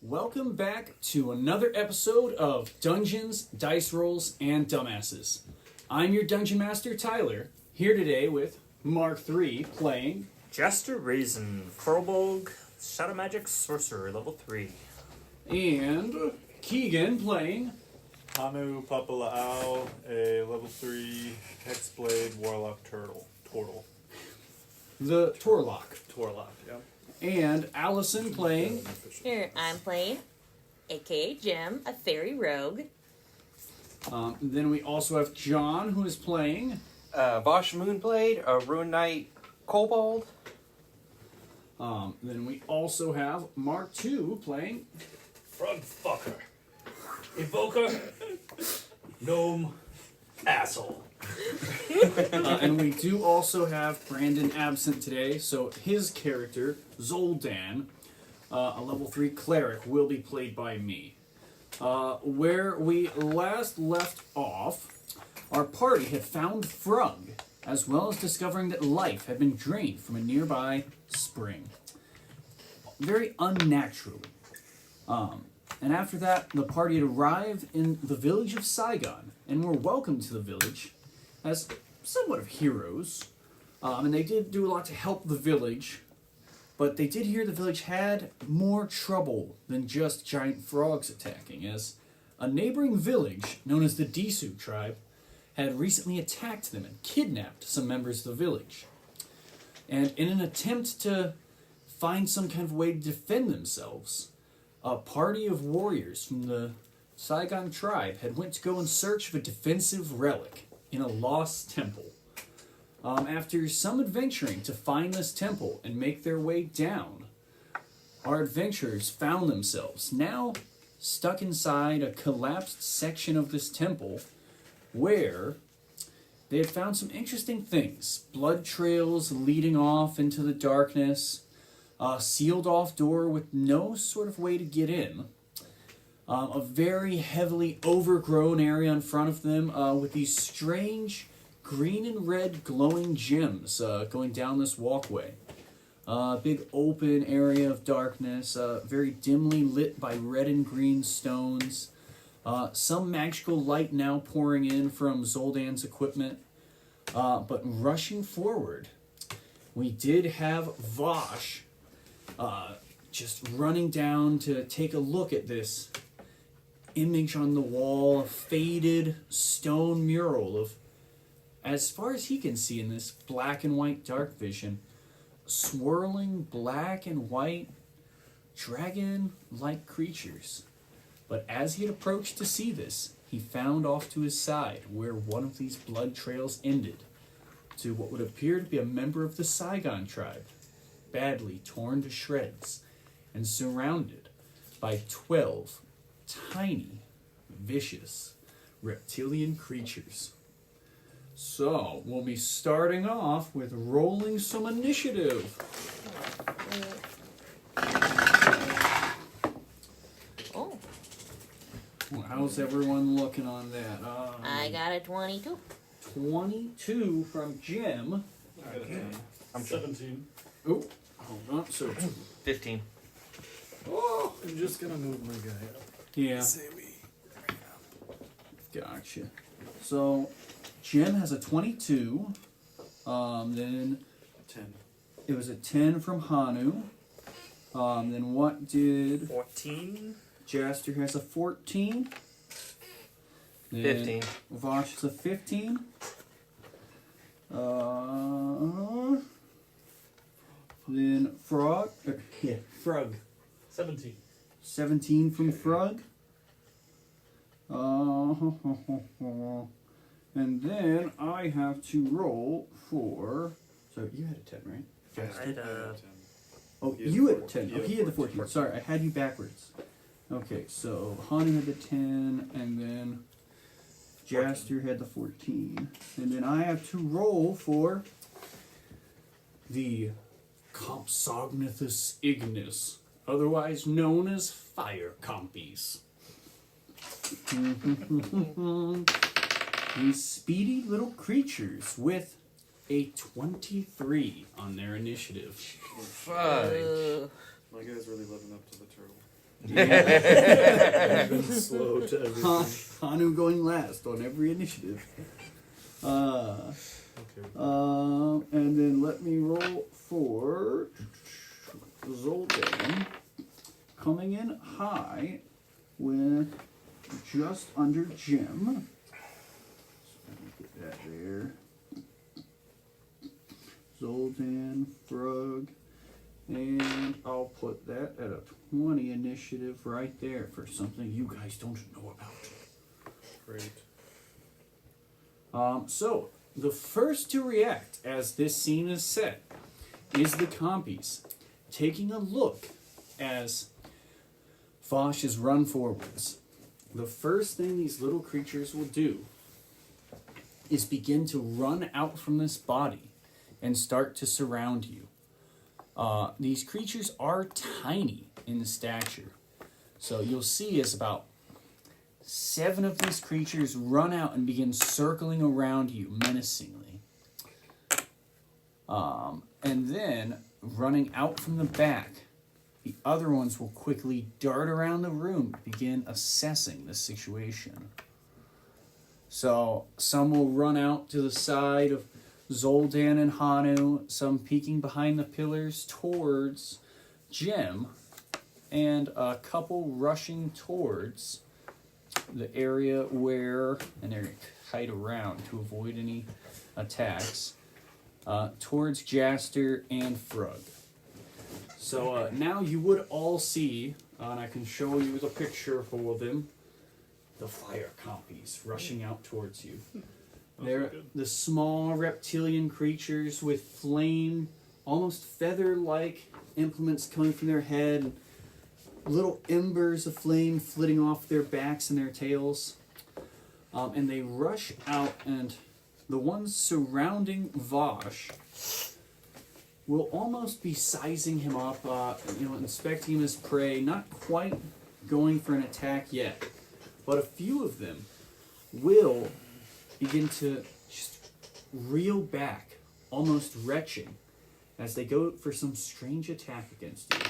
Welcome back to another episode of Dungeons, Dice Rolls, and Dumbasses. I'm your Dungeon Master, Tyler, here today with Mark III playing... Jester Raisin, Kobold, Shadow Magic Sorcerer, level 3. And Keegan playing... Hanu Papala'au, a level 3 Hexblade Warlock Turtle. The Torlock. Torlock, yeah. And Allison playing... Here, I'm playing aka Jim, a fairy rogue. Then we also have John, who is playing... Vosh Moonblade, a Rune Knight Kobold. Then we also have Mark II playing... Frog fucker. Evoker. Gnome. Asshole. And we do also have Brandon absent today, so his character, Zoldan, a level 3 cleric, will be played by me. Where we last left off, our party had found Frug, as well as discovering that life had been drained from a nearby spring. Very unnaturally. And after that, the party had arrived in the village of Saigon, and were welcomed to the village as somewhat of heroes. And they did do a lot to help the village, but they did hear the village had more trouble than just giant frogs attacking, as a neighboring village, known as the Disu tribe, had recently attacked them and kidnapped some members of the village. And in an attempt to find some kind of way to defend themselves, a party of warriors from the Saigon tribe had went to go in search of a defensive relic in a lost temple. After some adventuring to find this temple and make their way down, our adventurers found themselves now stuck inside a collapsed section of this temple where they had found some interesting things. Blood trails leading off into the darkness, a sealed off door with no sort of way to get in, a very heavily overgrown area in front of them with these strange green and red glowing gems going down this walkway. Big open area of darkness, very dimly lit by red and green stones. Some magical light now pouring in from Zoldan's equipment. But rushing forward, we did have Vosh just running down to take a look at this image on the wall, a faded stone mural of, as far as he can see in this black and white dark vision, swirling black and white dragon-like creatures. But as he had approached to see this, he found off to his side where one of these blood trails ended to what would appear to be a member of the Saigon tribe, badly torn to shreds and surrounded by 12 tiny, vicious, reptilian creatures. So, we'll be starting off with rolling some initiative. Oh, Well, how's everyone looking on that? I got a 22. 22 from Jim. I got a 10. I'm 17. Oh, hold on. So, 15. Oh, I'm just gonna move my guy up. yeah, Say we. gotcha. So, Jim has a 22. Then 10. it was a 10 from Hanu. Then what did 14. Jaster has a 14? Then 15. Vosh is a 15. Then Frog. Frug. 17. 17 from Frug. And then I have to roll for... So you had a 10, right? I had a... Oh, He had you the had a 10. 14. Oh, he had the 14. Sorry, I had you backwards. Okay, so Hanu had the 10, and then Jaster had the 14. And then I have to roll for the Compsognathus Ignis, otherwise known as Fire Compies. These speedy little creatures with a 23 on their initiative. Fudge. Ooh. My guy's really living up to the turtle. I've been slow to everything. Hanu going last on every initiative. Okay. And then let me roll for Zoltan. Coming in high with just under Jim. So let me get that there. Zoltan, Frog, and I'll put that at a 20 initiative right there for something you guys don't know about. Great. So, the first to react as this scene is set is the compies, taking a look as Fosh has run forwards. The first thing these little creatures will do is begin to run out from this body and start to surround you. These creatures are tiny in stature. So you'll see as about 7 of these creatures run out and begin circling around you menacingly. And then, running out from the back, the other ones will quickly dart around the room to begin assessing the situation. So, some will run out to the side of Zoldan and Hanu, some peeking behind the pillars towards Jim, and a couple rushing towards the area where, and they're hide around to avoid any attacks, towards Jaster and Frug. So now you would all see, and I can show you the picture for them, the fire compies rushing out towards you. They're the small reptilian creatures with flame, almost feather-like implements coming from their head, little embers of flame flitting off their backs and their tails. And they rush out, and the ones surrounding Vosh will almost be sizing him up, inspecting him as prey, not quite going for an attack yet. But a few of them will begin to just reel back, almost retching, as they go for some strange attack against you.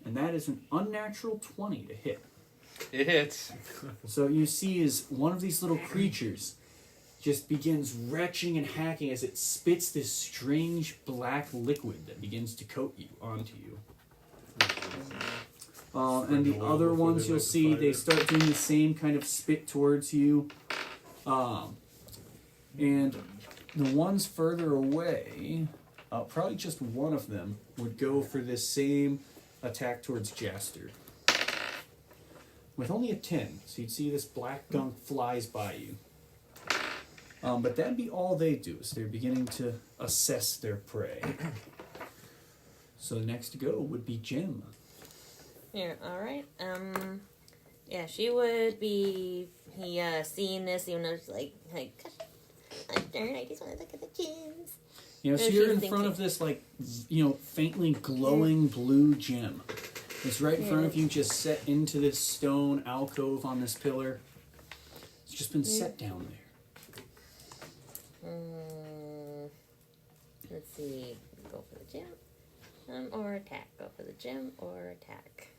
And that is an unnatural 20 to hit. It hits. So you see as one of these little creatures just begins retching and hacking as it spits this strange black liquid that begins to coat you onto you. And the other ones you'll see, they start doing the same kind of spit towards you. And the ones further away, probably just one of them would go for this same attack towards Jaster. With only a 10, so you'd see this black gunk flies by you. But that'd be all they do, is they're beginning to assess their prey. So the next to go would be Jim. Yeah, alright. Yeah, she would be seeing this, even though it's like gosh, darn, I just want to look at the gems. You know, so Or you're she's in front of thinking- this, faintly glowing blue gem. It's right in front of you, just set into this stone alcove on this pillar. It's just been set down there. Let's see. Go for the gem. Or attack. Go for the gem or attack.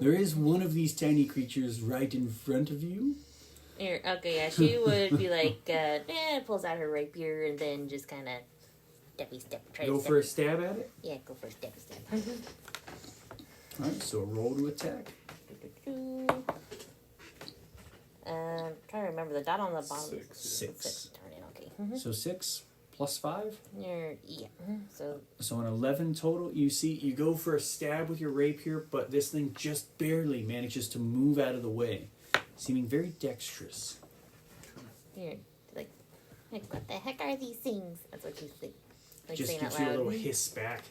There is one of these tiny creatures right in front of you. Here, okay, yeah, she would be like, pulls out her rapier and then just kind of step. Go for a stab at it. Yeah, go for a step. Alright, so roll to attack. Trying to remember the dot on the bottom. 6. Darn it, okay. So 6 plus 5. Yeah. So an 11 total. You go for a stab with your rapier, but this thing just barely manages to move out of the way, seeming very dexterous. Here, like what the heck are these things? That's what she's like Just saying gives out you a loud. little hiss back.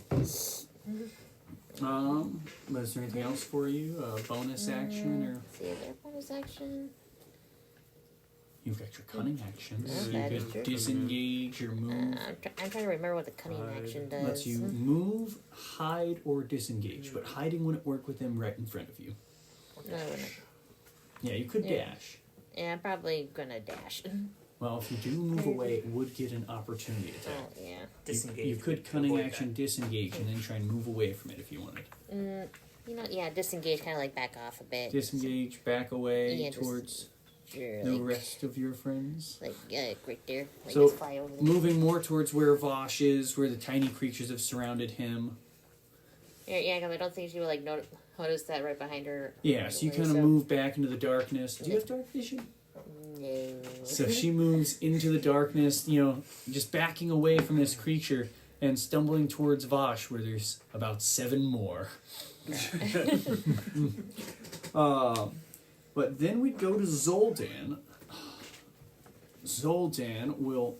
But is there anything else for you? A bonus action, or See, is there a bonus action? you've got your cunning actions. Yeah, So that you is could true. disengage or move. I'm trying to remember what the cunning action does. Lets you move, hide, or disengage. But hiding wouldn't work with him right in front of you. No, I wouldn't. Yeah, you could Yeah. dash. Yeah, I'm probably gonna dash. Well, if you do move away, it would get an opportunity attack. Oh, yeah. Disengage. You could cunning Avoid action that. disengage and then try and move away from it if you wanted. You know, yeah, disengage, kind of like back off a bit. Disengage, back away Yeah, just- towards Sure, the like, rest of your friends. like right there. Like So, just fly over there. moving more towards where Vosh is, where the tiny creatures have surrounded him. Yeah, because I don't think she would like notice that right behind her. Yeah, so you Right kind of away, move back into the darkness. Do you have dark vision? No. So she moves into the darkness, you know, just backing away from this creature and stumbling towards Vosh, where there's about 7 more. But then we'd go to Zoldan. Zoldan will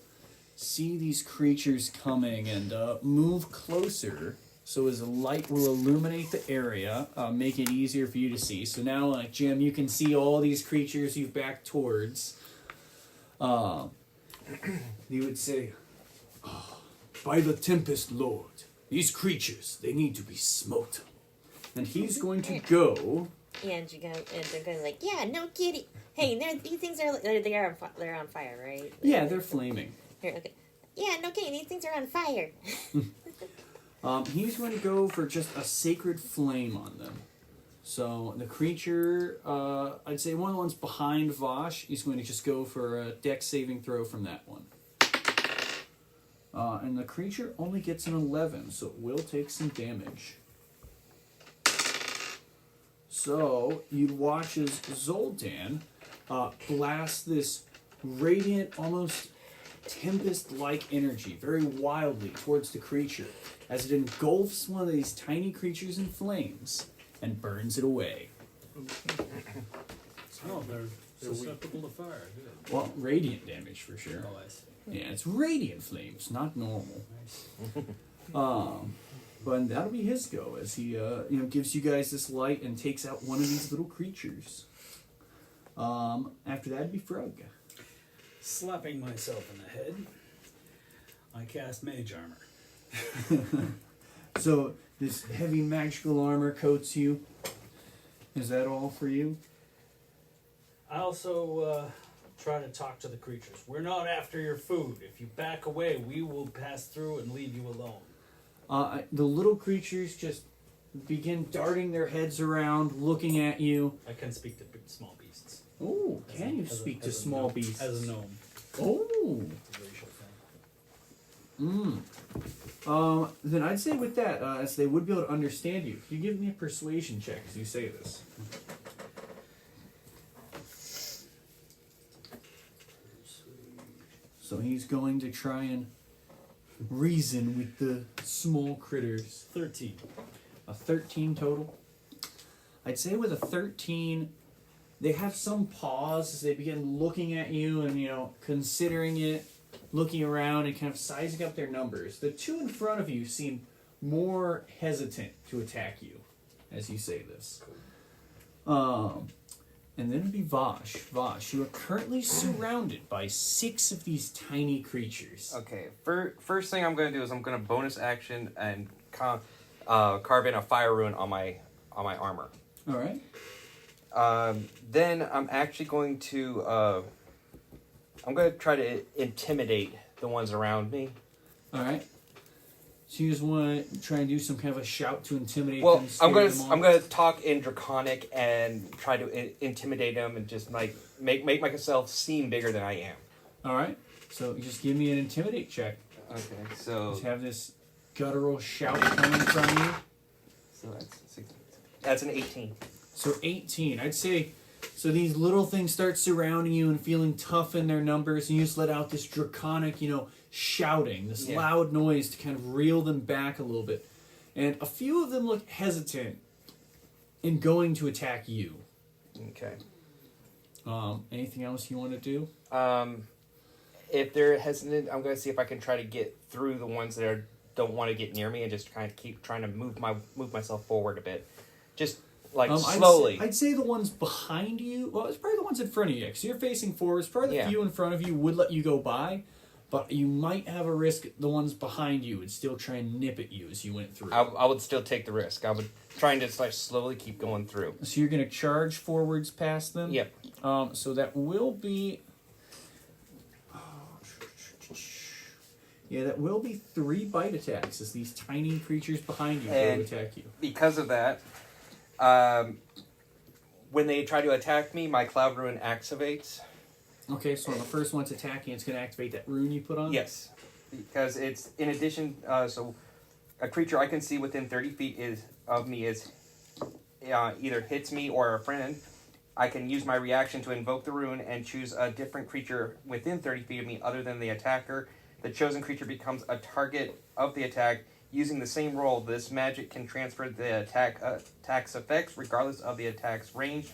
see these creatures coming and move closer, so his light will illuminate the area, make it easier for you to see. So now, like Jim, you can see all these creatures you've backed towards. He would say, "By the Tempest Lord, these creatures, they need to be smote." And he's going to go. Yeah, and they're going like, yeah, no kitty. Hey, these things are they're on fire, right? Yeah, they're flaming. Here, okay. Yeah, no kidding. These things are on fire. He's going to go for just a sacred flame on them. So the creature, I'd say one of the ones behind Vosh, he's going to just go for a dex saving throw from that one. And the creature only gets an 11, so it will take some damage. So you'd watch as Zoldan blast this radiant, almost tempest-like energy very wildly towards the creature as it engulfs one of these tiny creatures in flames and burns it away. Oh, they're susceptible to fire. Good. Well, radiant damage for sure. Oh, I see. Yeah, it's radiant flames, not normal. But that'll be his go as he gives you guys this light and takes out one of these little creatures. After that'd be Frug. Slapping myself in the head, I cast Mage Armor. So this heavy magical armor coats you. Is that all for you? I also try to talk to the creatures. We're not after your food. If you back away, we will pass through and leave you alone. The little creatures just begin darting their heads around, looking at you. I can speak to big, small beasts. Oh, can you speak to small beasts? As a gnome. Oh. It's a racial thing. Then I'd say with that, as they would be able to understand you, you give me a persuasion check as you say this. So he's going to try and reason with the small critters. 13. A 13 total. I'd say with a 13, they have some pause as they begin looking at you and, considering it, looking around and kind of sizing up their numbers. The 2 in front of you seem more hesitant to attack you as you say this. And then it'd be Vosh. Vosh, you are currently surrounded by 6 of these tiny creatures. Okay, first thing I'm going to do is I'm going to bonus action and carve in a fire rune on my armor. All right. Then I'm actually going to try to intimidate the ones around me. All right. So you just want to try and do some kind of a shout to intimidate Well, them? I'm scare them off? gonna talk in Draconic and try to intimidate them and just like make myself seem bigger than I am. All right. So just give me an intimidate check. Okay, so Just have this guttural shout coming from you. that's an 18. So 18. I'd say, so these little things start surrounding you and feeling tough in their numbers, and you just let out this draconic, shouting, this loud noise to kind of reel them back a little bit. And a few of them look hesitant in going to attack you. Okay. Anything else you want to do? If they're hesitant, I'm going to see if I can try to get through the ones that don't want to get near me and just kind of keep trying to move myself forward a bit. Just like slowly. I'd say the ones behind you, well, it's probably the ones in front of you, because you're facing forward. It's probably the few in front of you would let you go by, but you might have a risk the ones behind you would still try and nip at you as you went through. I would still take the risk. I would try and just like slowly keep going through. So you're going to charge forwards past them? Yep. So that will be... Oh, Yeah, that will be 3 bite attacks as these tiny creatures behind you go And- to attack you. Because of that, when they try to attack me, my Cloud Ruin activates. Okay, so on the first one's attacking, it's going to activate that rune you put on? Yes, because it's in addition. So, a creature I can see within 30 feet of me is either hits me or a friend. I can use my reaction to invoke the rune and choose a different creature within 30 feet of me other than the attacker. The chosen creature becomes a target of the attack. Using the same roll, this magic can transfer the attack's effects regardless of the attack's range.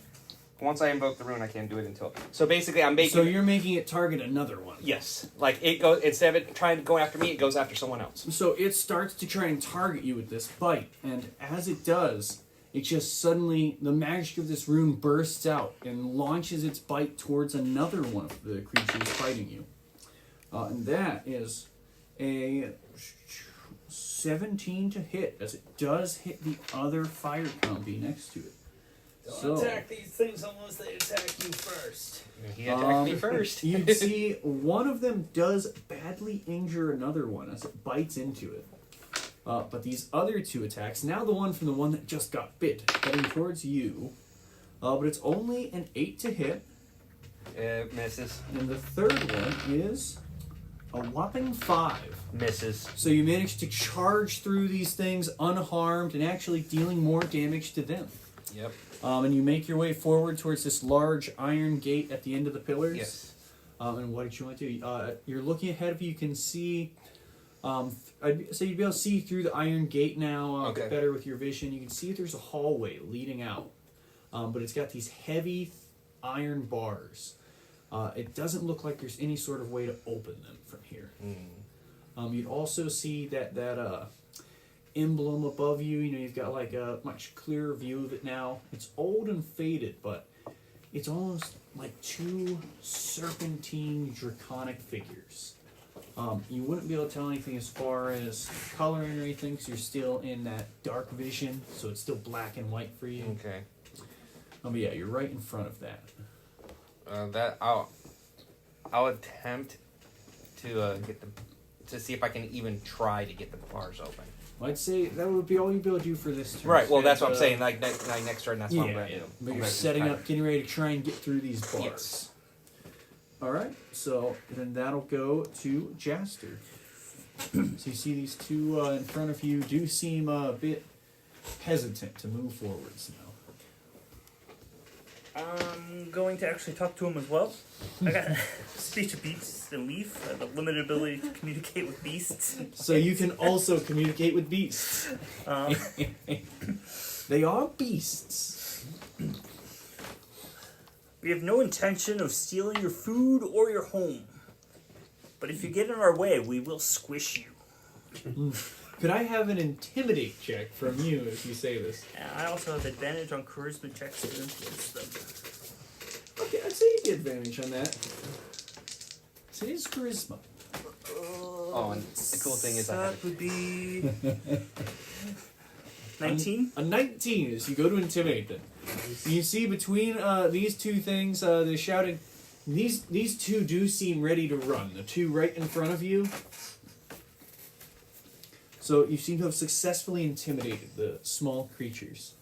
Once I invoke the rune, I can't do it until. So basically, I'm making. So you're making it target another one. Yes, like it goes instead of it trying to go after me, it goes after someone else. So it starts to try and target you with this bite, and as it does, it just suddenly, the magic of this rune bursts out and launches its bite towards another one of the creatures fighting you. And that is a 17 to hit, as it does hit the other fire compy next to it. Don't attack these things unless they attack you first. He attacked me first. You'd see one of them does badly injure another one as it bites into it. But these other 2 attacks, now the one from the one that just got bit, heading towards you. But it's only an 8 to hit. Misses. And the third one is a whopping 5. Misses. So you manage to charge through these things unharmed and actually dealing more damage to them. Yep. And you make your way forward towards this large iron gate at the end of the pillars. Yes. And what did you want to do? You're looking ahead of you. You can see. So you'd be able to see through the iron gate now a bit better with your vision. You can see there's a hallway leading out, but it's got these heavy iron bars. It doesn't look like there's any sort of way to open them from here. You'd also see that emblem above you. You know, you've got like a much clearer view of it now. It's old and faded, but it's almost like 2 serpentine draconic figures. You wouldn't be able to tell anything as far as coloring or anything because you're still in that dark vision, so it's still black and white for you. Okay. But yeah, you're right in front of that. That I'll attempt to get them to see if I can even try to get the bars open. I'd say that would be all you'd be able to do for this turn. Right. Well, that's what I'm saying. Like next turn, that's what I'm Yeah, going to yeah. do. But I'm you're gonna setting try- up, getting ready to try and get through these bars. Yes. All right. So then that'll go to Jaster. So you see these 2 in front of you do seem a bit hesitant to move forwards now. I'm going to actually talk to him as well. I got speech of beasts and leaf. I have a limited ability to communicate with beasts. So you can also communicate with beasts. They are beasts. We have no intention of stealing your food or your home. But if you get in our way, we will squish you. Could I have an intimidate check from you as you say this? And I also have advantage on charisma checks to influence them. Okay, I'd say you get advantage on that. So it is charisma. Oh, and the cool thing is I have That would be 19. A 19 is you go to intimidate them. You see between these 2 things, they're shouting. These 2 do seem ready to run. The 2 right in front of you. So you seem to have successfully intimidated the small creatures.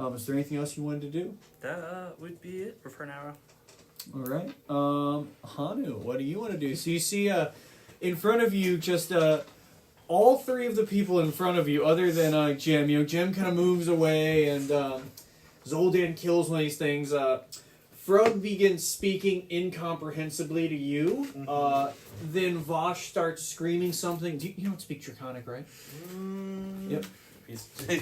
Is there anything else you wanted to do? That would be it for now. All right. Hanu, what do you want to do? So you see in front of you just all 3 of the people in front of you, other than Jim. You know, Jim kind of moves away, and Zoldan kills one of these things. Frog begins speaking incomprehensibly to you. Then Vosh starts screaming something. You don't speak Draconic, right? Yep.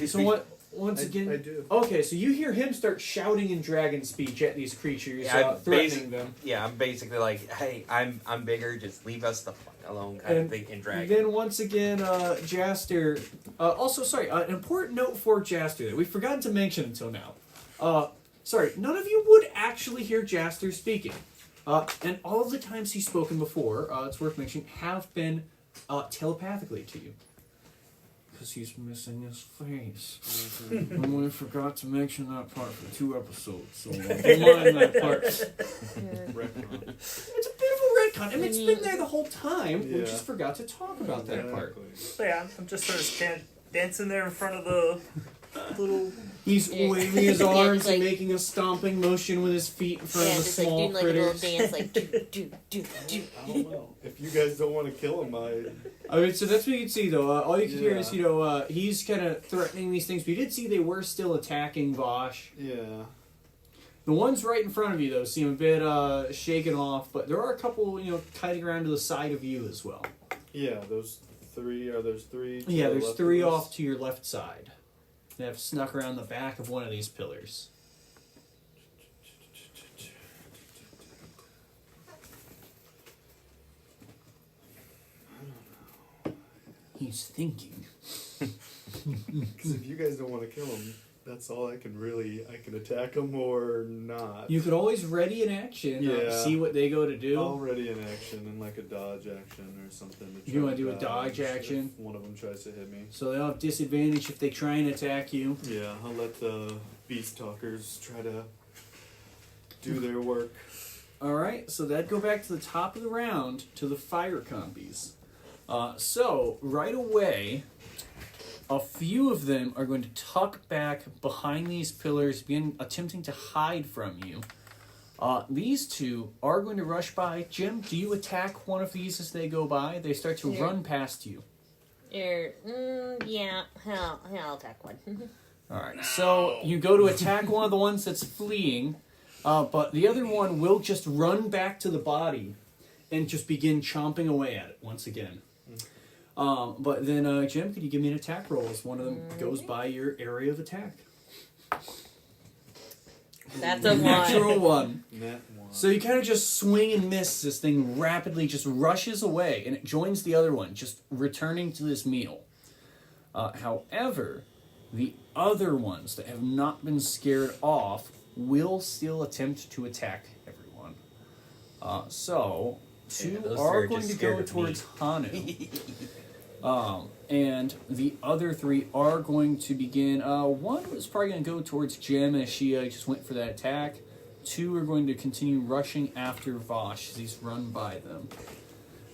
So what? Once again, I do. Okay, so you hear him start shouting in dragon speech at these creatures, Yeah, threatening them. Yeah, I'm basically like, hey, I'm bigger. Just leave us the fuck alone, kind of thing. In dragon. Then once again, Jaster. Also, sorry, an important note for Jaster that we've forgotten to mention until now. Sorry, none of you would actually hear Jaster speaking, and all of the times he's spoken before, it's worth mentioning, have been telepathically to you. Because he's missing his face. And we forgot to mention that part for 2 episodes, so don't mind that part. It's a bit of a retcon. I mean, it's been there the whole time. We Yeah. just forgot to talk about that part. But yeah, I'm just sort of dancing there in front of the little. He's Yeah. waving his Yeah, arms just and like- making a stomping motion with his feet in front Yeah, of the just like small doing like a little critters. dance, like do. I don't know. If you guys don't want to kill him, I mean, so that's what you can see, though. All you can hear is, Yeah. he's kind of threatening these things. But you did see they were still attacking Vosh. yeah. The ones right in front of you, though, seem a bit shaken off. But there are a couple, kiting around to the side of you as well. Yeah, those three, there's three? to Yeah, the there's left three of us? off to your left side. They have snuck around the back of one of these pillars. He's thinking. Because if you guys don't want to kill him, that's all I can attack him or not. You could always ready an action, Yeah. see what they go to do. Already in action and like a dodge action or something. To You try wanna to do a dodge if action? One of them tries to hit me. So they'll have disadvantage if they try and attack you. Yeah, I'll let the beast talkers try to do their work. Alright, so that'd go back to the top of the round to the fire combies. So, right away, a few of them are going to tuck back behind these pillars, begin attempting to hide from you. These two are going to rush by. Jim, do you attack one of these as they go by? They start to Yeah. run past you. Yeah, I'll attack one. Alright, so you go to attack one of the ones that's fleeing, but the other one will just run back to the body and just begin chomping away at it once again. But then, Jim, could you give me an attack roll as one of them goes by your area of attack? That's a one. Natural one. Net one. So you kind of just swing and miss. This thing rapidly just rushes away, and it joins the other one, just returning to this meal. However, the other ones that have not been scared off will still attempt to attack everyone. So two those are are going just to scared go of me. towards Hanu. And the other three are going to begin. One is probably going to go towards Jim as she just went for that attack. Two are going to continue rushing after Vosh as he's run by them.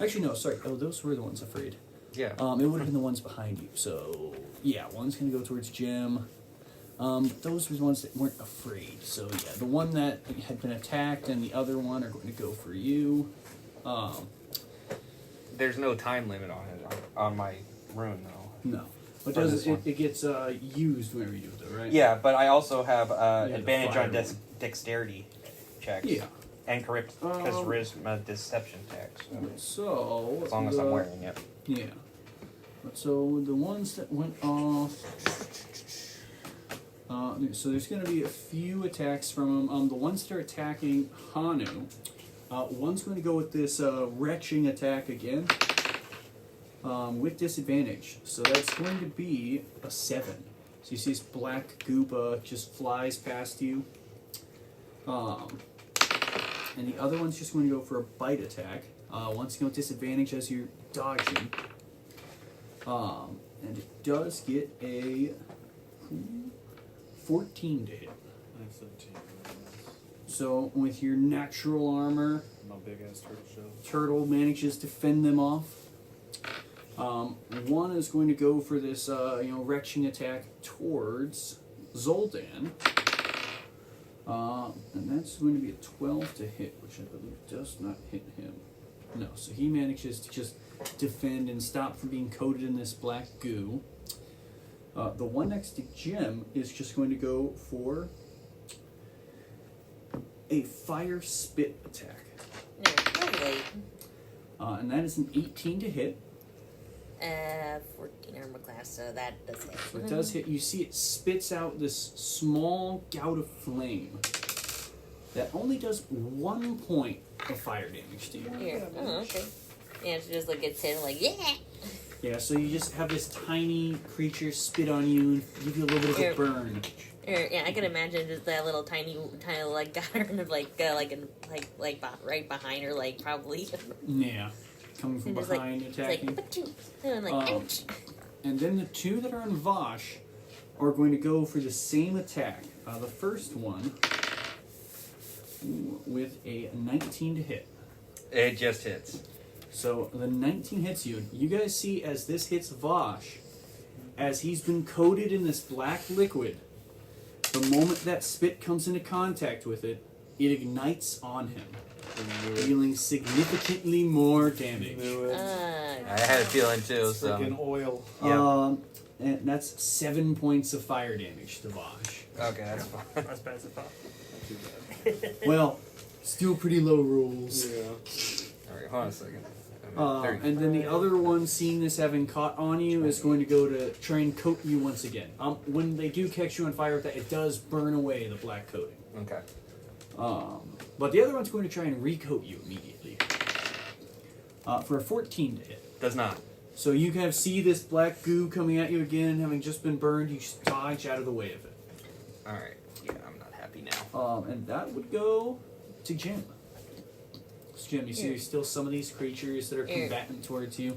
Actually, no, sorry. Oh, those were the ones afraid. Yeah. It would have been the ones behind you. So, yeah, one's going to go towards Jim. Those were the ones that weren't afraid. So, yeah, the one that had been attacked and the other one are going to go for you. There's no time limit on it on my rune though. No. But For does this it, one. it gets used whenever you do it, though, right? Yeah, but I also have the advantage fire on one. dexterity checks. Yeah. And charisma deception checks. So, So, as long as I'm wearing it. yeah. But so the ones that went off. So there's going to be a few attacks from them. The ones that are attacking Hanu, one's going to go with this retching attack again, with disadvantage. So that's going to be a 7. So you see this black goop just flies past you. And the other one's just going to go for a bite attack. Once again with disadvantage as you're dodging. And it does get a 14 to hit. I have 17. So with your natural armor, My big ass turtle shell. Turtle manages to fend them off. One is going to go for this, retching attack towards Zoldan. And that's going to be a 12 to hit, which I believe does not hit him. No, so he manages to just defend and stop from being coated in this black goo. The one next to Jim is just going to go for a fire spit attack. No, lovely. And that is an 18 to hit. 14 armor class, so that does hit. So it does hit. You see it spits out this small gout of flame that only does 1 point of fire damage to you. Here. Oh, okay. Yeah, it's just like gets hit, like, yeah! Yeah, so you just have this tiny creature spit on you and give you a little bit of a Here. burn. Yeah, I can imagine just that little tiny, like, got her, right behind her, like, probably. Yeah. Coming from And just behind, it's attacking. like, "Achoo." And I'm like, ouch. And then the two that are on Vosh are going to go for the same attack. The first one with a 19 to hit. It just hits. So the 19 hits you. You guys see as this hits Vosh, as he's been coated in this black liquid, the moment that spit comes into contact with it, it ignites on him, dealing significantly more damage. I had a feeling too. So Freaking oil. yeah. And that's 7 points of fire damage to Vosh. Okay, that's fine. That's bad as fuck. Too bad. Well, still pretty low rolls. Yeah. All right, hold on a second. And then the other one, seeing this having caught on you, is going to go to try and coat you once again. When they do catch you on fire with that, it does burn away the black coating. Okay. But the other one's going to try and recoat you immediately. For a 14 to hit. Does not. So you kind of see this black goo coming at you again, having just been burned. You just dodge out of the way of it. All right. Yeah, I'm not happy now. And that would go to Jim. So Jim, you see there's still some of these creatures that are combatant towards you.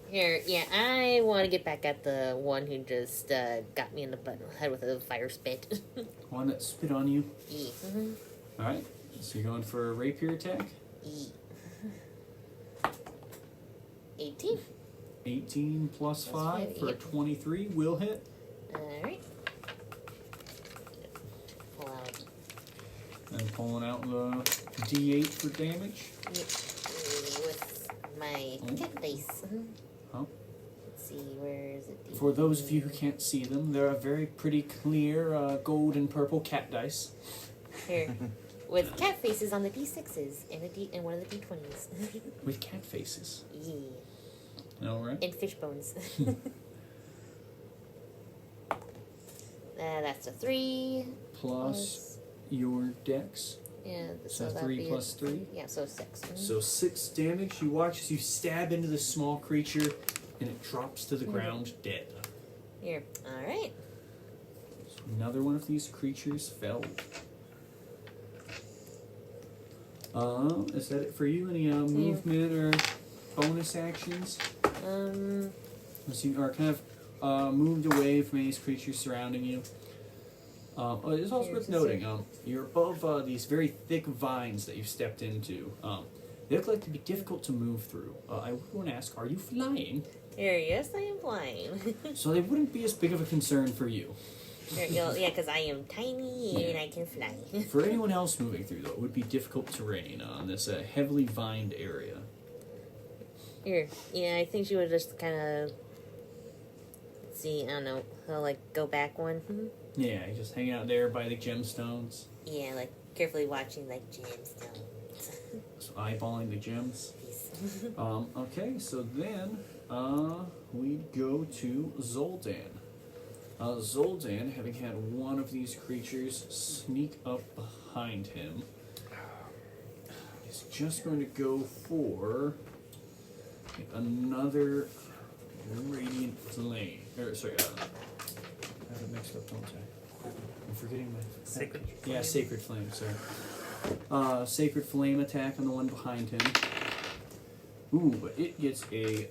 Here, yeah, I want to get back at the one who just got me in the head with a fire spit. One that spit on you. Yeah. Mm-hmm. Alright, so you're going for a rapier attack. Yeah. 18. 18 plus 5 for a yep. 23 will hit. Alright. Pull out. And pulling out the D8 for damage. Yep. With my cat dice. Oh. Let's see, where is it? For those of you who can't see them, they're a very pretty clear gold and purple cat dice. Here. With cat faces on the D6s and one of the D20s. With cat faces. Yeah. Alright. And fish bones. That's a 3. Plus your dex. Yeah, So that'd 3 be plus 3. Yeah, so 6. Mhm. So 6 damage. You watch as you stab into this small creature and it drops to the ground dead. Here. Alright. So another one of these creatures fell. Is that it for you? Any movement or bonus actions? As you are kind of moved away from these creatures surrounding you. It's also worth noting, you're above these very thick vines that you've stepped into. They look like to be difficult to move through. I would want to ask, are you flying? Here, yes, I am flying. So they wouldn't be as big of a concern for you. Here, yeah, because I am tiny and I can fly. For anyone else moving through, though, it would be difficult terrain on this heavily vined area. Here, yeah, I think she would just kind of see. I don't know. Like go back one. Yeah, just hanging out there by the gemstones. Yeah, like carefully watching like gemstones. So eyeballing the gems. Peace. Okay, so then we go to Zoldan. Zoldan, having had one of these creatures sneak up behind him, is just going to go for another radiant flame. Sorry, I have it mixed up, don't I? I'm forgetting my Sacred Yeah, flame. sacred flame. Sorry. Sacred flame attack on the one behind him. Ooh, but it gets a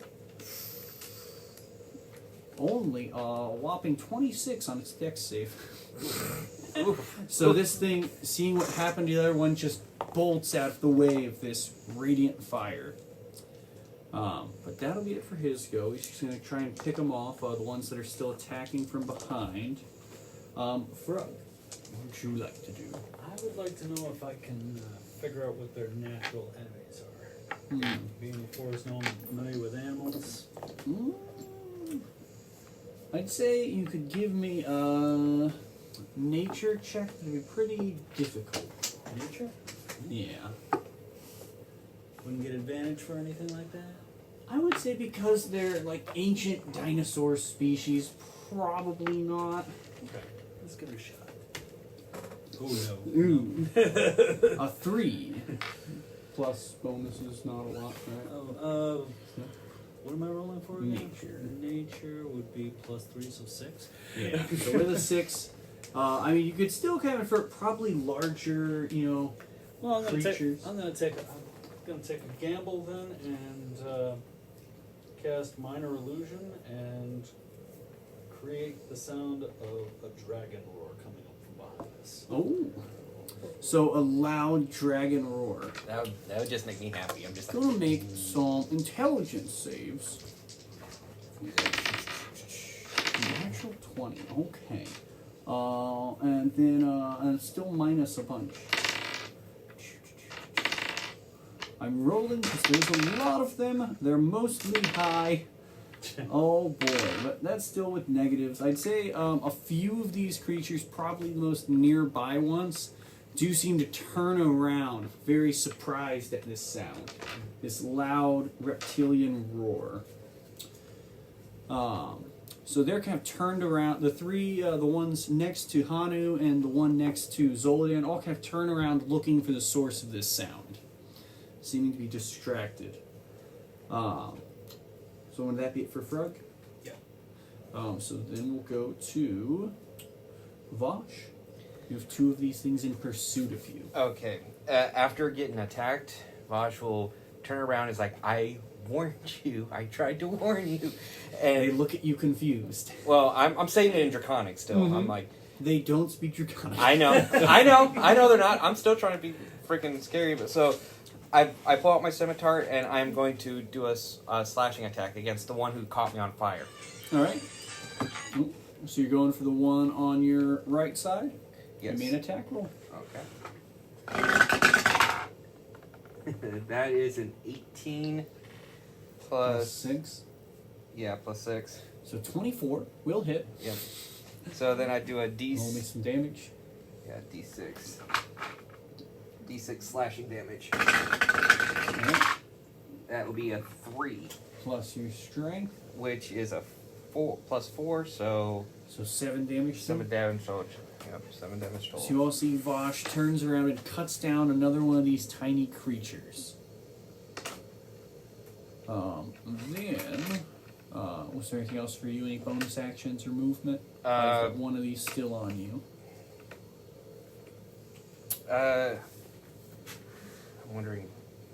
only a whopping 26 on its dex save. So this thing, seeing what happened to the other one, just bolts out of the way of this radiant fire. But that'll be it for his go. He's just going to try and pick them off, the ones that are still attacking from behind. Frog, what would you like to do? I would like to know if I can figure out what their natural enemies are. Being a forest gnome, familiar with animals. I'd say you could give me a nature check. That'd be pretty difficult. Nature? Yeah. Wouldn't get advantage for anything like that? I would say because they're like ancient dinosaur species, probably not. Okay, let's give it a shot. Oh no. Ooh. A 3. Plus bonuses, not a lot, right? Oh, what am I rolling for again? Nature. Nature would be +3, so 6. Yeah. So with a 6, I mean, you could still kind of for probably larger, Well, I'm gonna creatures. take a gamble then and cast minor illusion and create the sound of a dragon roar coming up from behind us. Oh. So a loud dragon roar. That would just make me happy. I'm just like, Gonna make some intelligence saves. Natural 20. Okay. And then and still minus a bunch. I'm rolling because there's a lot of them. They're mostly high. Oh boy, but that's still with negatives. I'd say a few of these creatures, probably the most nearby ones, do seem to turn around, very surprised at this sound, this loud reptilian roar. So they're kind of turned around. The three, the ones next to Hanu and the one next to Zoldan, all kind of turn around looking for the source of this sound, seeming to be distracted. So would that be it for Frog? Yeah. So then we'll go to Vosh. You have two of these things in pursuit of you. okay. After getting attacked, Vaj will turn around and is like, I warned you. I tried to warn you. They And, look at you confused. well, I'm saying it in Draconic still. Mhm. I'm like, They don't speak Draconic. I know they're not. I'm still trying to be freaking scary, but so I pull out my scimitar and I'm going to do a slashing attack against the one who caught me on fire. All right. So you're going for the one on your right side? Yes. Give me an attack roll. Okay. That is an 18 Plus plus 6. yeah, plus 6. So 24 will hit. Yep. So then I do a Roll me some damage. D6. D6 slashing damage. All right. That will be a 3, Plus your strength. which is a 4 plus 4, so So 7 damage. 7 damage total. Yep, 7 damage total. So you all see Vosh turns around and cuts down another one of these tiny creatures. Then, was there anything else for you? Any bonus actions or movement? I've got one of these still on you. I'm wondering,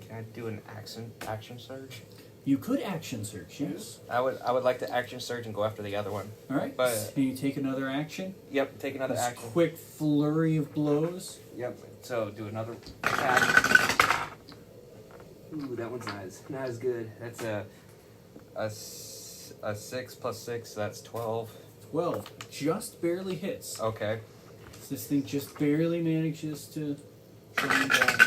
can I do an action surge? You could action search, yes. I would like to action surge and go after the other one. All right. But- Can you take another action? Yep, take another This action. quick flurry of blows. Yep. So do another attack. Ooh, that one's not as good. That's a 6 plus 6. So that's 12. 12 just barely hits. Okay. This thing just barely manages to turn down.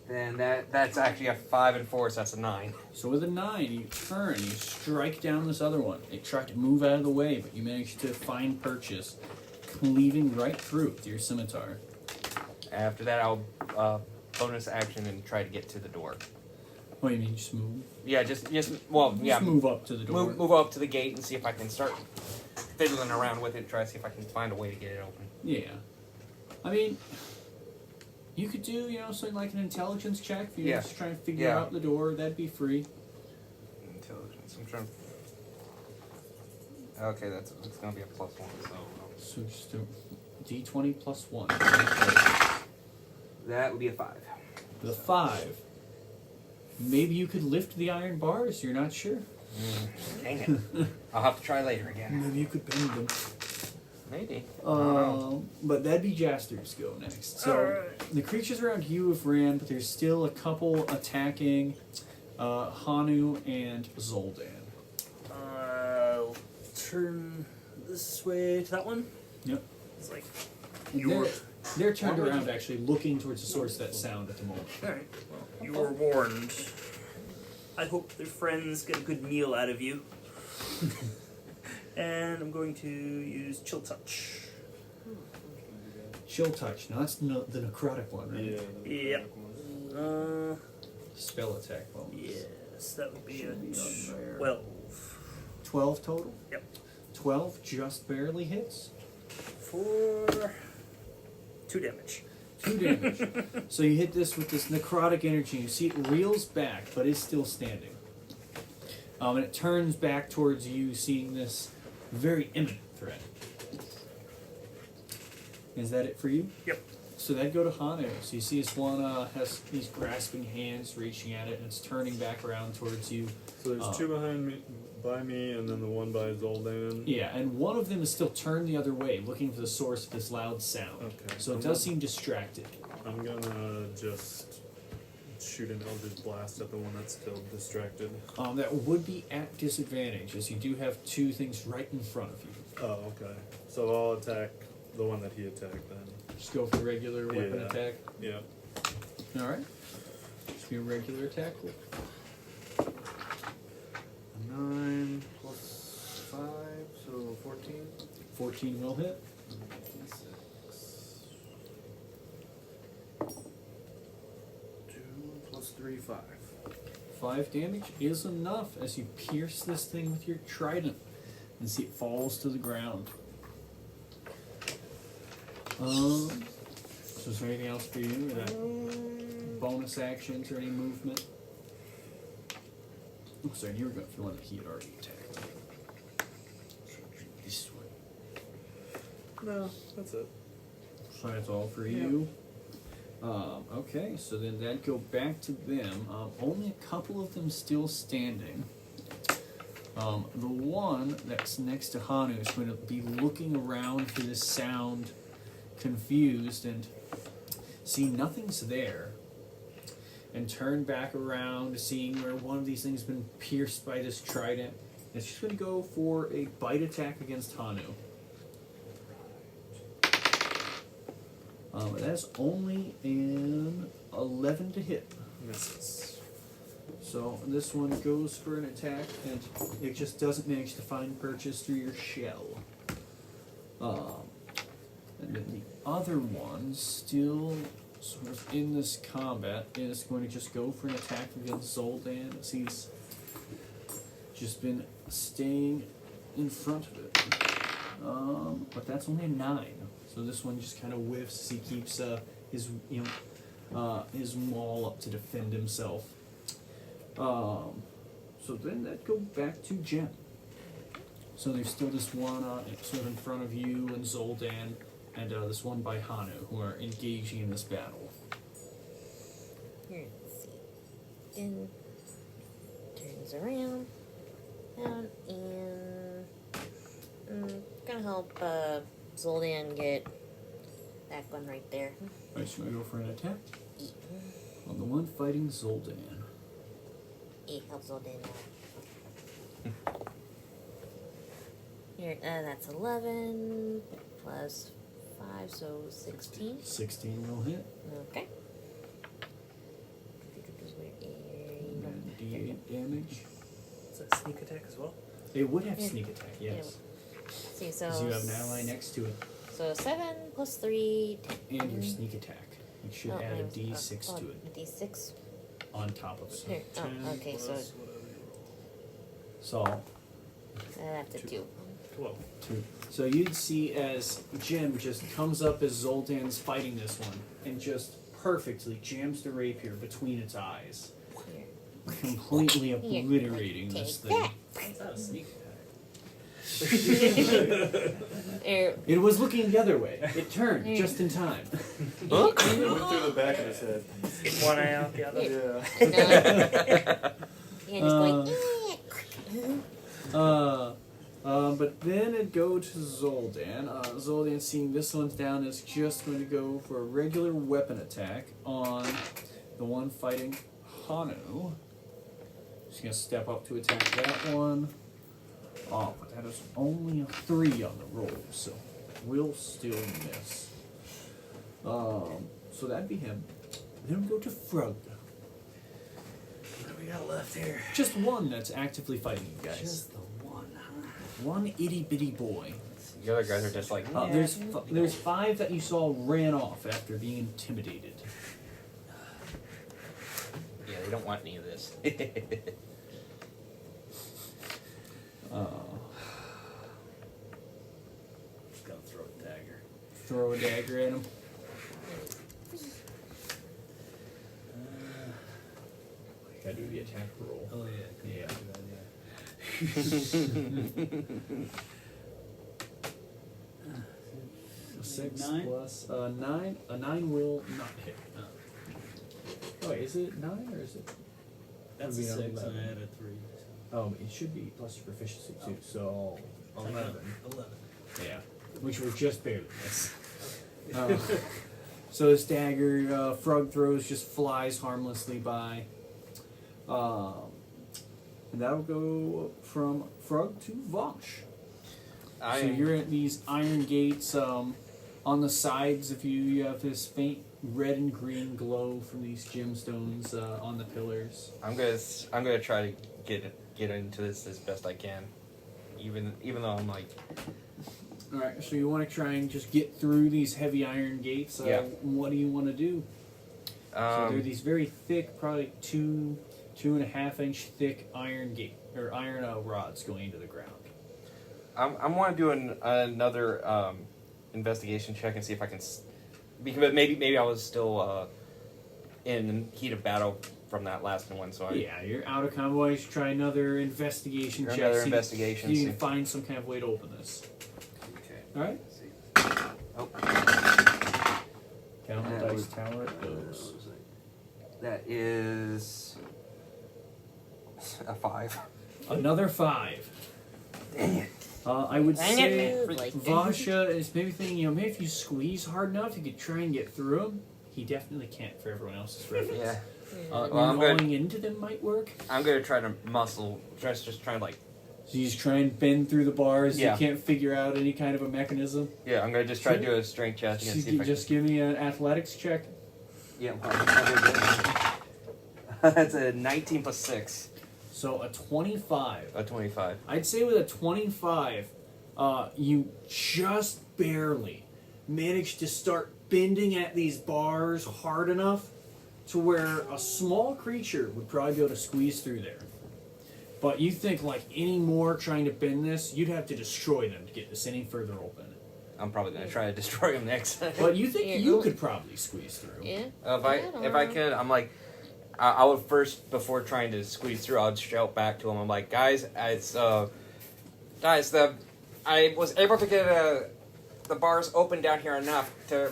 Then that's actually a 5 and 4, so that's a 9. So with a 9, you turn, you strike down this other one. It tried to move out of the way, but you managed to find purchase, cleaving right through it with your scimitar. After that, I'll bonus action and try to get to the door. Oh, you mean just move? Yeah, just Just yeah, move up to the door. move up to the gate and see if I can start fiddling around with it. Try to see if I can find a way to get it open. Yeah. I mean, you could do, something like an intelligence check if you're Yeah. just trying to figure Yeah. out the door. That'd be free. Intelligence. I'm trying. Okay, it's gonna be a +1. So So just do D20 plus 1. that would be a 5. The 5. Maybe you could lift the iron bars. You're not sure. Dang it! I'll have to try later again. Maybe you could bend them. Maybe. But that'd be Jaster's go next. So Alright. the creatures around you have ran, but there's still a couple attacking Hanu and Zoldan. I'll turn this way to that one. Yep. It's like They're turned around actually, looking towards the source of that sound at the moment. Alright, well, you were warned. I hope their friends get a good meal out of you. And I'm going to use Chill Touch. Chill touch. Now that's the necrotic one, right? Yep. Spell attack bonus. Yes, that would be a 12. 12 total? Yep. 12 just barely hits. For 2 damage. 2 damage. So you hit this with this necrotic energy. You see it reels back, but is still standing. And it turns back towards you, seeing this very imminent threat. Is that it for you? Yep. So that'd go to Hanu. So you see this one has these grasping hands reaching at it, and it's turning back around towards you. So there's two behind me, by me, and then the one by Zoldan. Yeah, and one of them is still turned the other way, looking for the source of this loud sound. Okay. So it does seem distracted. I'm gonna just shoot an Eldritch Blast at the one that's still distracted. That would be at disadvantage, as you do have two things right in front of you. Oh, okay. So I'll attack the one that he attacked then. Just go for regular weapon Yeah. attack. Yeah. Alright. Just be a regular attack. A 9 plus 5, so 14. 14 will hit. 2 plus 3, 5. 5 damage is enough as you pierce this thing with your trident and see it falls to the ground. So is there anything else for you? Or that bonus actions or any movement? Oh, sorry, you were going for the one that he had already attacked. This way. No, that's it. So that's all for you. Okay, so then that'd go back to them. Only a couple of them still standing. The one that's next to Hanu is going to be looking around for this sound, confused, and see nothing's there. And turn back around, seeing where one of these things has been pierced by this trident. It's just going to go for a bite attack against Hanu. That's only an 11 to hit. Misses. So this one goes for an attack, and it just doesn't manage to find purchase through your shell. And then the other one, still sort of in this combat, is going to just go for an attack against Zoldan, as he's just been staying in front of it. But that's only a 9. So this one just kind of whiffs as he keeps his his maul up to defend himself. So then that go back to Jen. So there's still this one sort of in front of you and Zoldan, and this one by Hanu, who are engaging in this battle. Here, let's see. Then turns around, and gonna help Zoldan get that one right there. Alright, so I go for an attack E. on the one fighting Zoldan. E helps Zoldan out. Here, that's 11 plus 5, so 16. 16 will hit. Okay. And D8 damage. Is that sneak attack as well? It would have Yeah. sneak attack, yes. See, so Because you have an ally next to it. So 7 plus 3, 10. And your sneak attack. You should add a D6 to it A D6. on top of it. Here. 10 Oh, okay, so plus whatever you roll. So, that's a 2. 12. 2. So you'd see as Jim just comes up as Zoltan's fighting this one and just perfectly jams the rapier between its eyes, Here. completely obliterating this Take thing. that. That's not a sneak attack. Here. It was looking the other way. It turned just in time. It went through the back of his head. Get one eye out the other. Yeah. Yeah, just going. But then it go to Zoldan. Zoldan, seeing this one's down, is just going to go for a regular weapon attack on the one fighting Hanu. Just going to step up to attack that one. Oh, but that is only a 3 on the roll, so we'll still miss. So that'd be him. Then we go to Frog. What do we got left here? Just one that's actively fighting you guys. Just the one, huh? One itty bitty boy. The other guys are just like, There's 5 that you saw ran off after being intimidated. yeah, they don't want any of this. Just gonna throw a dagger. Throw a dagger at him. Gotta do the attack roll. Oh yeah. Yeah. Good idea. 6 9? plus 9. A 9 will not hit. Oh, wait, is it 9 or is it? That's Would a be an 6, and 11. I added 3. Oh, it should be plus your proficiency too. So 11. 11. Yeah, which will just barely miss. So this dagger, Frog throws, just flies harmlessly by. And that'll go from Frog to Vosh. So you're at these iron gates. On the sides of you, you have this faint red and green glow from these gemstones on the pillars. I'm gonna try to get into this as best I can, even though I'm like. All right, so you want to try and just get through these heavy iron gates. Yeah. What do you want to do? So they're these very thick, probably 2.5 inch thick iron rods going into the ground. I want to do another investigation check and see if I can, because maybe I was still in heat of battle from that last one. So Yeah, you're out of convoy. You should try another investigation check. Another see investigation. if you can find some kind of way to open this. Okay. All right. Oh. Count the That dice was- tower. It goes. That is a 5. Another 5. Dang it. I would Dang say it, like- Vasha is maybe thinking, maybe if you squeeze hard enough, you could try and get through him. He definitely can't for everyone else's reference. Yeah. Well, I'm good. going into them might work. I'm gonna try to just try to like. So you just try and bend through the bars. Yeah. You can't figure out any kind of a mechanism. Yeah, I'm gonna just try to do a strength check So and see you if I just give me an athletics check. can. Yeah. That's a 19 plus 6. So a 25. A 25. I'd say with a 25, you just barely managed to start bending at these bars hard enough to where a small creature would probably be able to squeeze through there. But you think like any more trying to bend this, you'd have to destroy them to get this any further open. I'm probably gonna try to destroy him next. But you think Yeah, you no. could probably squeeze through. Yeah. If I could, I'm like, I would first, before trying to squeeze through, I'd shout back to him. I'm like, guys, I was able to get the bars open down here enough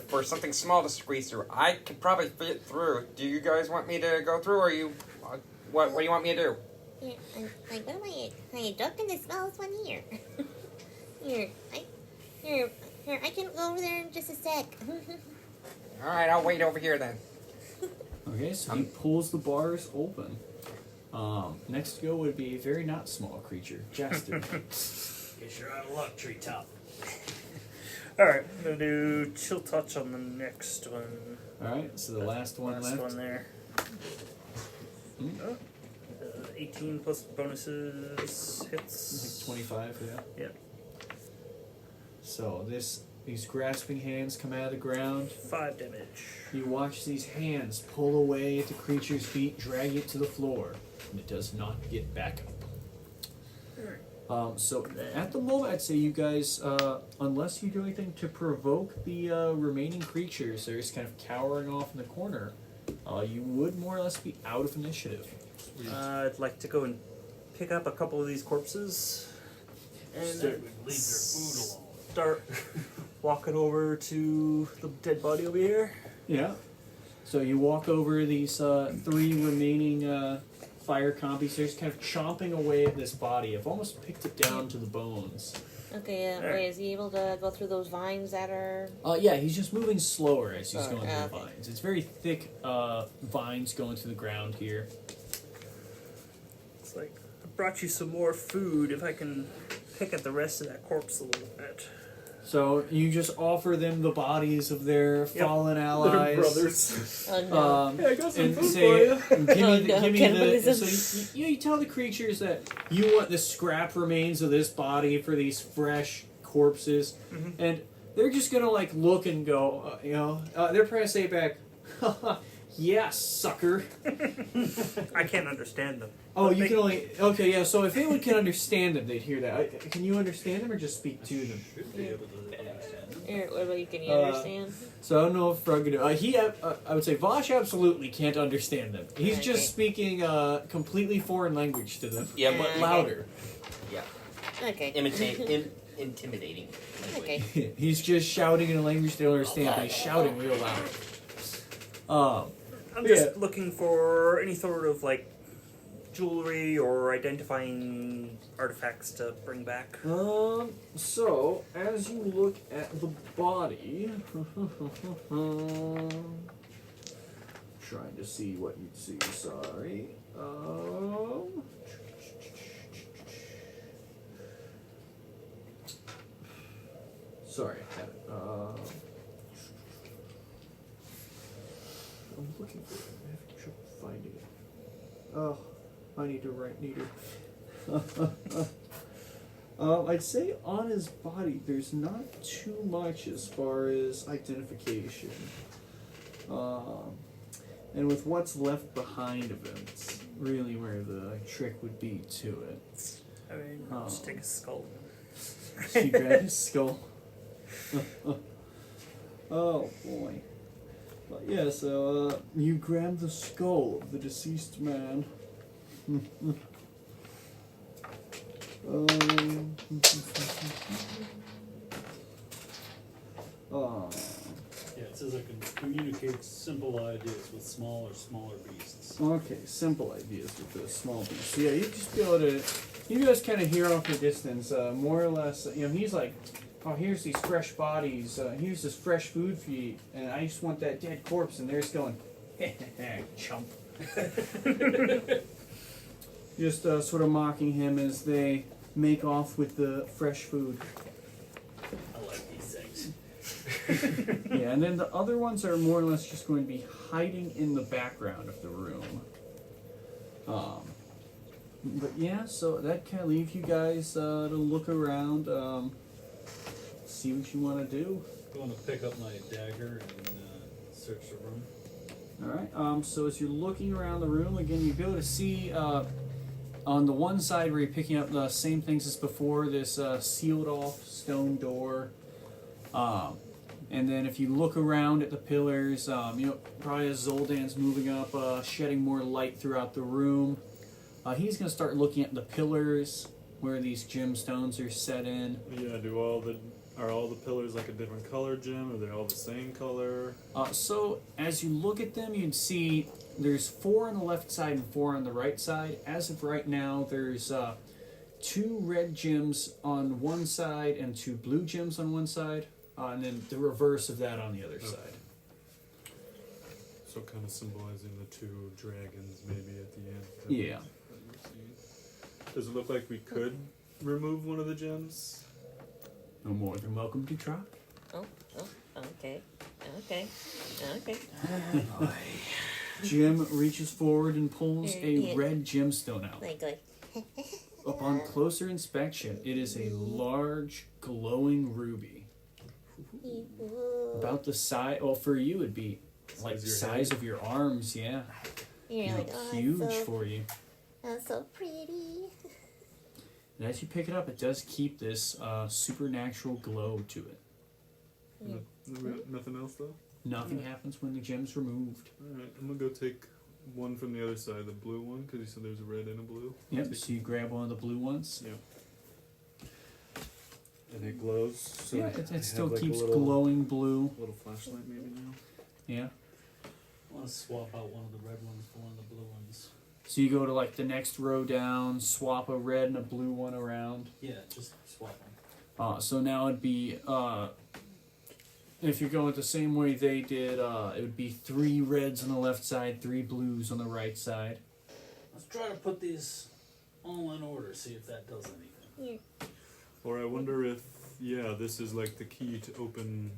for something small to squeeze through. I could probably fit through. Do you guys want me to go through, or what do you want me to do? Yeah, what am I ducking the smallest one here? Here, I can go over there in just a sec. All right, I'll wait over here then. Okay, so he pulls the bars open. Next to go would be a very not small creature, Jester. Guess you're out of luck, treetop. Alright, I'm gonna do chill touch on the next one. Alright, so the last one left. one there. Hmm? 18 plus bonuses hits. 25, yeah. Yep. So these grasping hands come out of the ground. 5 damage. You watch these hands pull away at the creature's feet, drag it to the floor, and it does not get back up. So at the moment, I'd say you guys, unless you do anything to provoke the remaining creatures, they're just kind of cowering off in the corner. You would more or less be out of initiative. I'd like to go and pick up a couple of these corpses and So- Leave their food alone. start walking over to the dead body over here. Yeah. So you walk over these 3 remaining fire compies. They're just kind of chomping away at this body. I've almost picked it down to the bones. Okay, Alright. wait, is he able to go through those vines that are... Yeah, he's just moving slower as he's going through the okay. vines. It's very thick vines going through the ground here. It's like, I brought you some more food if I can pick at the rest of that corpse a little bit. So you just offer them the bodies of their fallen allies. brothers. Oh, no. Yeah, I got some And food say, for you. give me, Oh, the, no, give me the. cannibalism. So you tell the creatures that you want the scrap remains of this body for these fresh corpses, and they're just gonna like look and go, they're probably gonna say back, "Yeah, sucker." I can't understand them. Oh, But you they- can only okay, yeah. So if anyone can understand them, they'd hear that. Can you understand them or just speak to them? Should be able to understand them. Here, what about you? Can you Uh, understand? So I don't know if Frog can do. I would say Vosh absolutely can't understand them. He's Okay. just speaking completely foreign language to them. Yeah, but Okay. louder. Yeah. Okay. Imitate. intimidating. Okay. He's just shouting in a language they don't understand, but he's shouting real loud. I'm just looking for any sort of like jewelry or identifying artifacts to bring back. So as you look at the body, trying to see what you'd see. Sorry. Sorry, I had it. I'm looking for it. I'm having trouble finding it. Oh, I need to write neater. I'd say on his body, there's not too much as far as identification. And with what's left behind of him, it's really where the trick would be to it. I mean, just take a skull. So you grab his skull. Oh boy. But yeah, so you grab the skull of the deceased man. Yeah, it says I can communicate simple ideas with smaller beasts. Okay, simple ideas with the small beast. So yeah, you'd just be able to, you guys kind of hear off the distance, more or less, he's like, oh, here's these fresh bodies, here's this fresh food for you, and I just want that dead corpse, and they're just going, chump. Just sort of mocking him as they make off with the fresh food. I like these things. Yeah, and then the other ones are more or less just going to be hiding in the background of the room. But yeah, so that kind of leaves you guys to look around, see what you want to do. I'm going to pick up my dagger and search the room. Alright, so as you're looking around the room, again, you'll be able to see on the one side where you're picking up the same things as before, this sealed off stone door. And then if you look around at the pillars, probably as Zoldan's moving up, shedding more light throughout the room, he's going to start looking at the pillars where these gemstones are set in. Yeah, are all the pillars like a different color, Jim? Are they all the same color? So as you look at them, you'd see there's 4 on the left side and 4 on the right side. As of right now, there's 2 red gems on one side and 2 blue gems on one side, and then the reverse of that on the other side. So kind of symbolizing the 2 dragons maybe at the end. Yeah. Does it look like we could remove one of the gems? No more than welcome to try. Okay. Jim reaches forward and pulls a Yeah. red gemstone out. Like, Upon closer inspection, it is a large, glowing ruby. About the size, well, for you it'd be like the size of your arms, yeah. you're like, oh, Huge that's so, for you. that's so pretty. And as you pick it up, it does keep this supernatural glow to it. Nothing else though? Nothing happens when the gem's removed. Alright, I'm gonna go take one from the other side, the blue one, because you said there's a red and a blue. Yep, so you grab one of the blue ones. Yep. And it glows. So Yeah, I it have, still like, a keeps little- glowing blue. Little flashlight maybe now. Yeah. I want to swap out one of the red ones for one of the blue ones. So you go to like the next row down, swap a red and a blue one around. Yeah, just swap them. So now it'd be, if you're going the same way they did, it would be 3 reds on the left side, 3 blues on the right side. Let's try to put these all in order, see if that does anything. Or I wonder if, this is like the key to open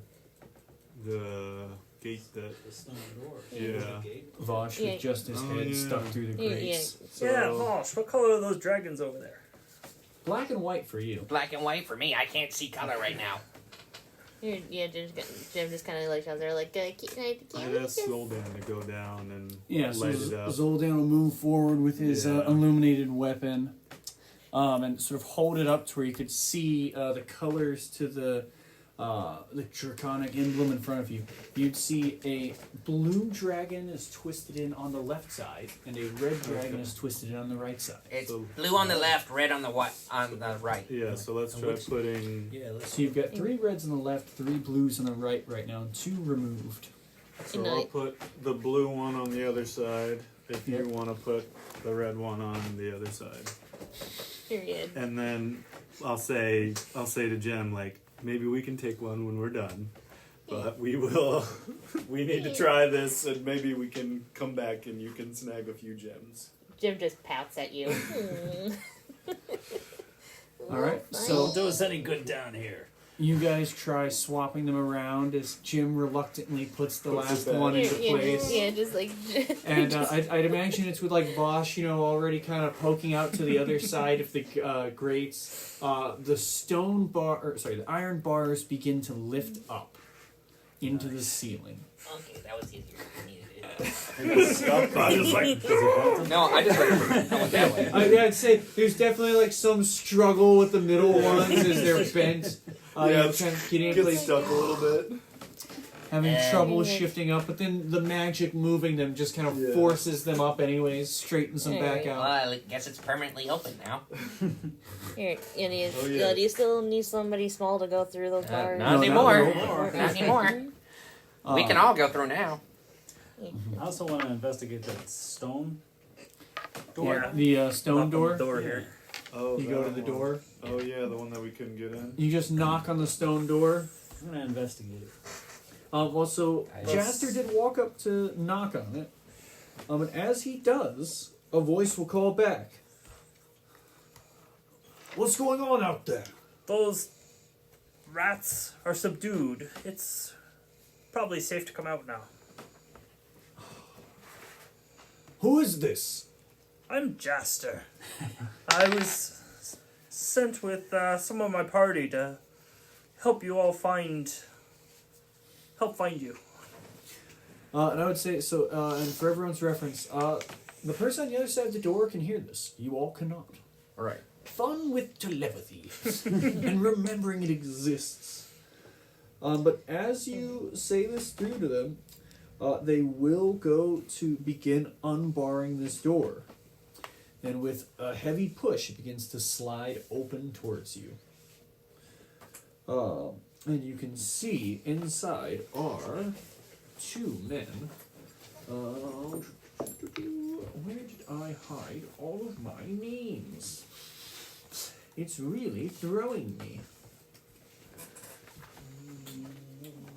the gate that. The stone door. Yeah. The gate. Vosh Yeah. with just his Oh, head yeah. stuck through the Yeah, grates. So, Yeah, Mosh, what color are those dragons over there? Black and white for you. Black and white for me. I can't see color right now. Jim just kind of like out there, like, I asked Zoldan to go down and Yeah, so light it up. Zoldan will move forward with his Yeah. illuminated weapon, and sort of hold it up to where you could see the colors to the the draconic emblem in front of you, you'd see a blue dragon is twisted in on the left side, and a red dragon is twisted in on the right side. It's So- blue on the left, red on the on the right. Yeah, so let's try putting. Yeah, let's So you've got 3 reds on the left, 3 blues on the right now, and 2 removed. So No, I'll put the blue one on the other side. If Yep. you want to put the red one on the other side, Period. and then I'll say to Jem, like, maybe we can take one when we're done, but we will. We need to try this, and maybe we can come back and you can snag a few gems. Jim just pouts at you. All right, Well, so- Don't do us any good down here. You guys try swapping them around as Jim reluctantly puts the Puts it last back. one into yeah, place. yeah, just like. And I'd imagine it's with like Bosch, already kind of poking out to the other side of the grates. The iron bars begin to lift up into the ceiling. Okay, that was easier than needed. No, I just went that way. I'd say there's definitely like some struggle with the middle ones as they're bent. Yeah, Trying to get in Get place, stuck a little bit. having And- trouble shifting up, but then the magic moving them just kind of Yeah. forces them up anyways, straightens them back Yeah. Well, out. I guess it's permanently open now. Here, do you, Oh, yeah. do you still need somebody small to go through those bars? Not No, anymore. not Not Okay. anymore. We can all go through now. I also want to investigate that stone door. Yeah. The stone door. Door here. Oh, You go to that the one. door. Oh yeah, the one that we couldn't get in. You just knock on the stone door. I'm gonna investigate it. Also, Nice. Jaster did walk up to knock on it. And as he does, a voice will call back. What's going on out there? Those rats are subdued. It's probably safe to come out now. Who is this? I'm Jaster. I was sent with some of my party to help you all find you. And I would say, so, and for everyone's reference, the person on the other side of the door can hear this. You all cannot. Right. Fun with telepathy and remembering it exists. But as you say this through to them, they will go to begin unbarring this door. And with a heavy push, it begins to slide open towards you. And you can see inside are 2 men. Where did I hide all of my names? It's really throwing me.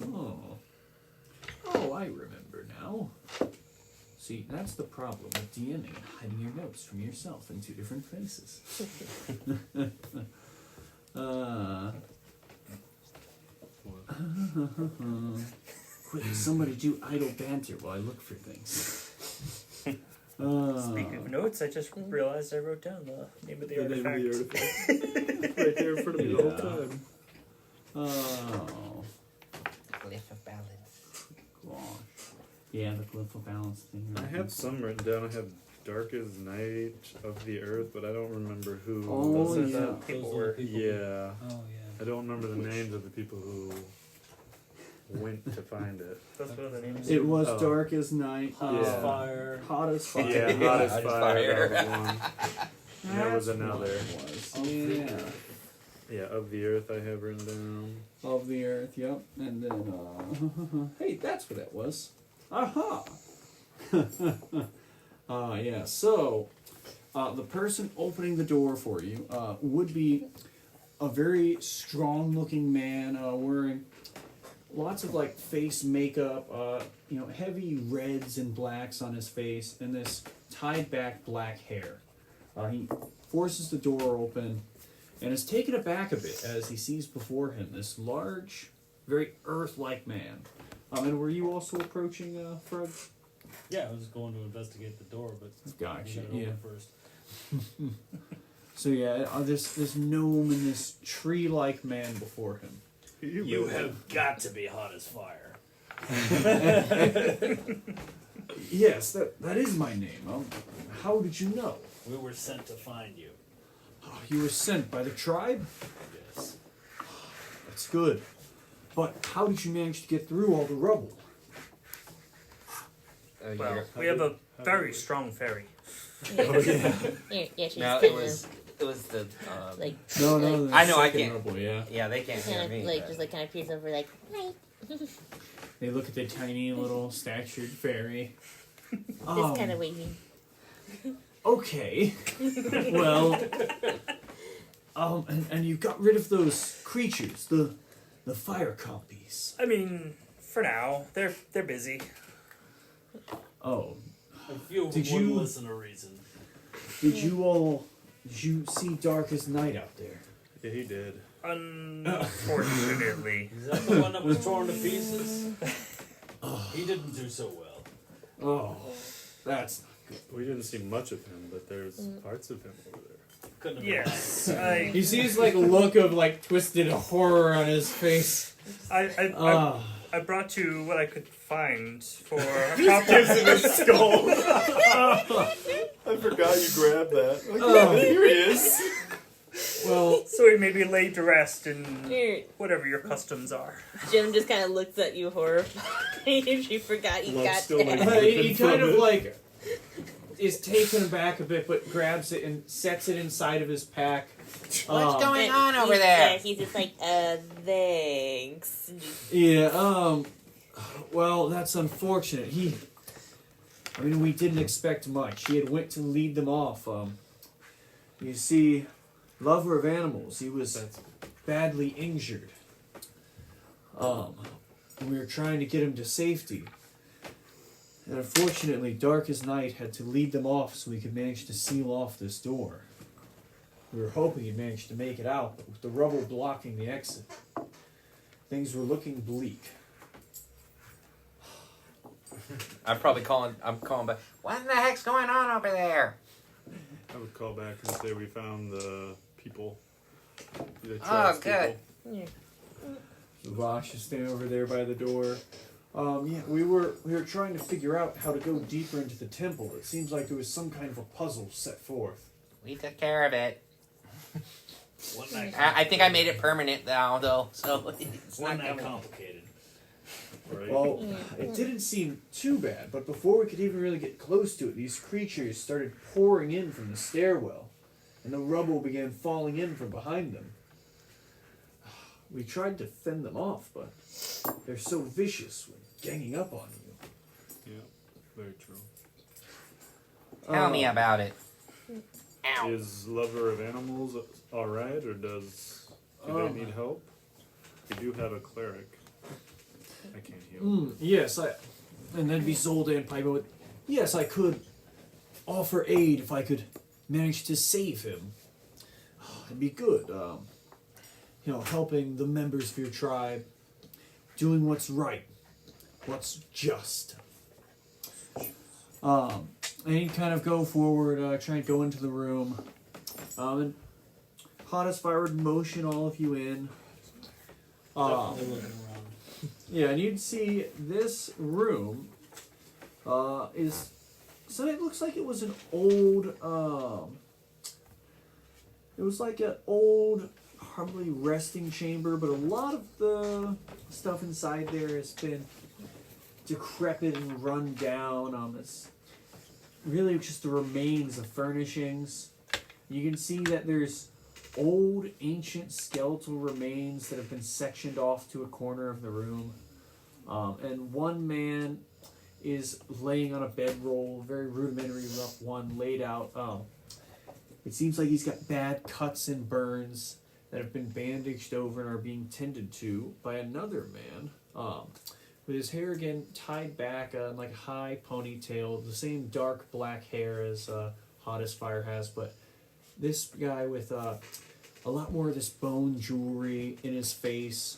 Oh, I remember now. See, that's the problem with DMing, hiding your notes from yourself in 2 different places. Quick, somebody do idle banter while I look for things. Speaking of notes, I just realized I wrote down the name of the The name of artifact. the artifact. Right there in front of me the whole Yeah. time. Oh, Glyph of balance. gosh. Yeah, the glyph of balance thing. I have some written down. I have Dark as Night of the Earth, but I don't remember who. Oh, Those are yeah. the people Those are were. the people. Yeah. Oh yeah. I don't remember the names of the people who went to find it. Those were the names. It was Oh. dark as night. Hot as Yeah. fire. Hot as fire. Yeah, Hot Hot as as Fire. Fire. That was one. There was That's another. what it was. Yeah. Yeah, of the Earth I have written down. Of the earth, yep. And then, hey, that's what that was. Aha! Yeah, so, the person opening the door for you would be a very strong looking man wearing lots of like face makeup, heavy reds and blacks on his face, and this tied back black hair. He forces the door open and is taken aback a bit as he sees before him this large, very earth-like man. And were you also approaching Fred? Yeah, I was going to investigate the door, but Gotcha. we Yeah. gotta open first. So yeah, this gnome and this tree-like man before him. You have got to be hot as fire. Yes, that is my name. How did you know? We were sent to find you. Oh, you were sent by the tribe? Yes. That's good. But how did you manage to get through all the rubble? Well, we have a very strong fairy. Oh, yeah. Yeah, she's No, kind it of was the. like No, like, the I know, I second can't. rubble, yeah. Yeah, they can't hear kind me. of like but- just like kind of peers over like hi. They look at the tiny little statured fairy. Just kind of waving. Okay. Well, and you got rid of those creatures, the fire compies. I mean, for now, they're busy. Oh, A few of them Did wouldn't you- listen to reason. did you see Darkest Night out there? Yeah, he did. Unfortunately. Is that the one that was torn to pieces? He didn't do so well. Oh, that's We didn't see much of him, but there's parts of him over there. Couldn't have Yes, He sees like a look of like twisted horror on his face. I brought you what I could find for a Gives him a skull. I forgot you grabbed that. Like, yeah, here he is. Well, so he may be laid to rest in Here, whatever your customs are. Jim just kind of looks at you horrified. She forgot you Love got still that. like- he kind of like is taken aback a bit, but grabs it and sets it inside of his pack. What's Um, going And on over he's- there? Yeah, he's just like, thanks. And just- Yeah, well, that's unfortunate. We didn't expect much. He had went to lead them off. You see, lover of animals, he was badly injured. We were trying to get him to safety. And unfortunately, Darkest Night had to lead them off so we could manage to seal off this door. We were hoping he'd manage to make it out, but with the rubble blocking the exit, things were looking bleak. I'm calling back. What the heck's going on over there? I would call back and say we found the people. The Oh, tribes good. people. Yeah. Vash is standing over there by the door. We were trying to figure out how to go deeper into the temple. It seems like there was some kind of a puzzle set forth. We took care of it. Wasn't that I think I made it permanent now, though, so it's not Wasn't that gonna. complicated? Right? Well, it didn't seem too bad, but before we could even really get close to it, these creatures started pouring in from the stairwell, and the rubble began falling in from behind them. We tried to fend them off, but they're so vicious when ganging up on you. Yeah, very true. Tell me about it. Ow. Is Lover of Animals alright, or do they need help? We do have a cleric. I can't heal. Yes, and then be Zoldan piping with, yes, I could offer aid if I could manage to save him. It'd be good. Helping the members of your tribe, doing what's right, what's just. And he'd kind of go forward, try and go into the room. And Hottest Fire would motion all of you in. Definitely looking around. Yeah, and you'd see this room is so it looks like it was an old it was like an old probably resting chamber, but a lot of the stuff inside there has been decrepit and run down. It's really just the remains of furnishings. You can see that there's old ancient skeletal remains that have been sectioned off to a corner of the room. And one man is laying on a bedroll, very rudimentary rough one, laid out. It seems like he's got bad cuts and burns that have been bandaged over and are being tended to by another man. With his hair again tied back in like a high ponytail, the same dark black hair as Hottest Fire has, but this guy with a lot more of this bone jewelry in his face,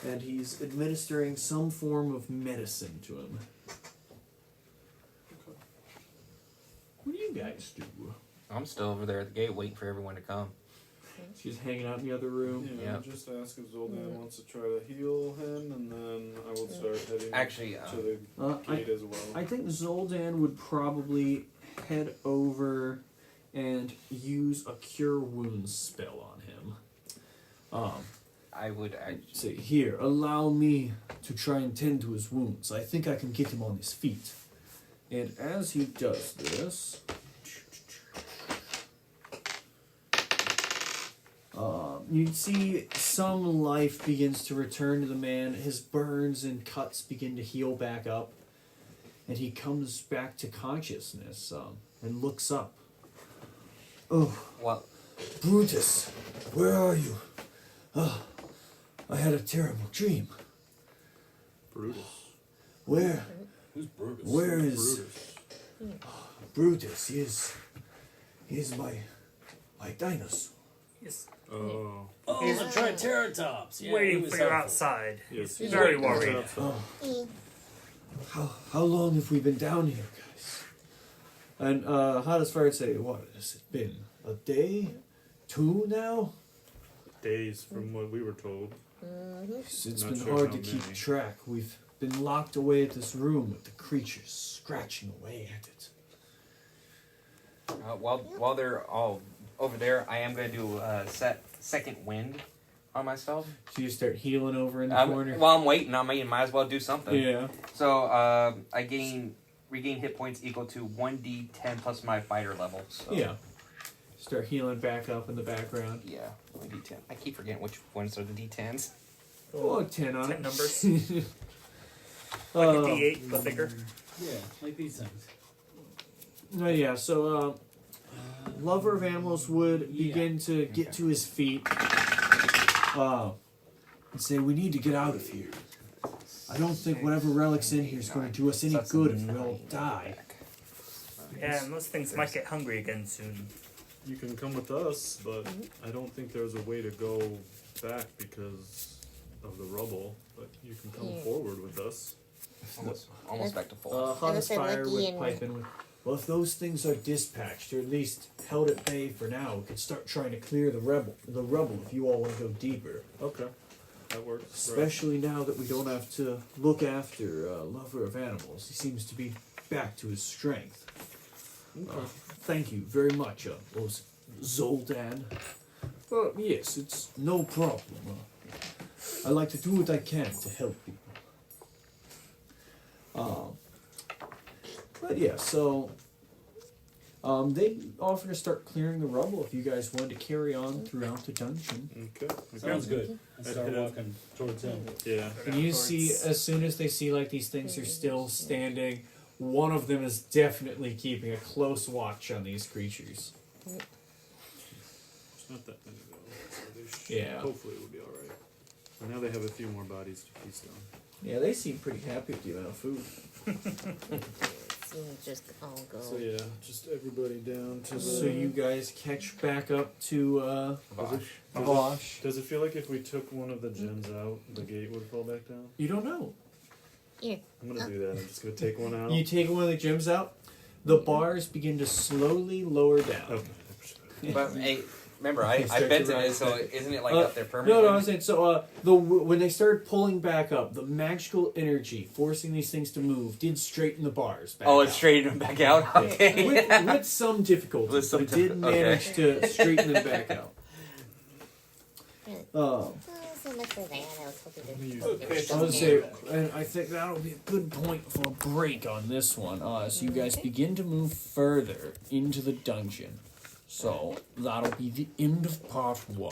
and he's administering some form of medicine to him. What do you guys do? I'm still over there at the gate waiting for everyone to come. She's hanging out in the other room. Yeah. Just ask if Zoldan wants to try to heal him, and then I will start heading Actually, to the gate as well. I think Zoldan would probably head over and use a cure wounds spell on him. I would. Say, here, allow me to try and tend to his wounds. I think I can get him on his feet. And as he does this, you see some life begins to return to the man. His burns and cuts begin to heal back up. And he comes back to consciousness and looks up. Oh, Well, Brutus, where are you? Oh, I had a terrible dream. Brutus. Where? Who's Brutus? Where is Brutus. Brutus? He is my dinosaur. He's Oh. Oh, He's the Triceratops. Yeah, he waiting was for you helpful. outside. Yes. He's very worried. Oh, how long have we been down here, guys? And how does Fire say? What has it been? A day? 2 now? Days from what we were told. It's Not been sure hard how to keep many. track. We've been locked away at this room with the creatures scratching away at it. while they're all over there, I am going to do a second wind on myself. So you start healing over in the corner. While I'm waiting, I might as well do something. Yeah. So I regain hit points equal to 1d10 plus my fighter level. So. Yeah. Start healing back up in the background. Yeah, 1d10. I keep forgetting which ones are the d10s. Oh, 10 on 10 it. numbers. Like a D8, but bigger. Yeah, like these things. No, yeah, so Lover of Animals would begin to get to his feet and say, we need to get out of here. I don't think whatever relic's in here is going to do us any That's good if we 9 all die. back. Yeah, and those things might get hungry again soon. You can come with us, but I don't think there's a way to go back because of the rubble. But you can come forward with us. Almost back to full. Hottest said Fire Lucky would and- pipe in with, well, if those things are dispatched, or at least held at bay for now, we could start trying to clear the rubble if you all want to go deeper. Okay, that works. Especially now that we don't have to look after Lover of Animals. He seems to be back to his strength. Thank you very much, Zoldan. Yes, it's no problem. I like to do what I can to help people. But yeah, so they offer to start clearing the rubble if you guys want to carry on throughout the dungeon. Okay. Sounds good. I start Yeah. walking towards him. Yeah. And you see, as soon as they see like these things are still standing, one of them is definitely keeping a close watch on these creatures. It's not that many though. So they Yeah. Hopefully we'll be alright. And now they have a few more bodies to feast on. Yeah, they seem pretty happy with the amount of food. So just all go. So yeah, just everybody down to the. So you guys catch back up to Vosh. Does it feel like if we took one of the gens out, the gate would fall back down? You don't know. Here. I'm gonna do that. I'm just gonna take one out. You take one of the gems out, the bars begin to slowly lower down. Okay. But hey, remember, I They start bent to it, rise so back. isn't it like Uh, up there permanently? No, I'm saying so. When they started pulling back up, the magical energy forcing these things to move did straighten the bars back. Oh, out. it straightened them back out? Okay. with some difficulty, With some but it did okay. manage to straighten them back out. Oh, so much for that. I was hoping to. I would say, and I think that'll be a good point for a break on this one. So you guys begin to move further into the dungeon. So that'll be the end of part 1.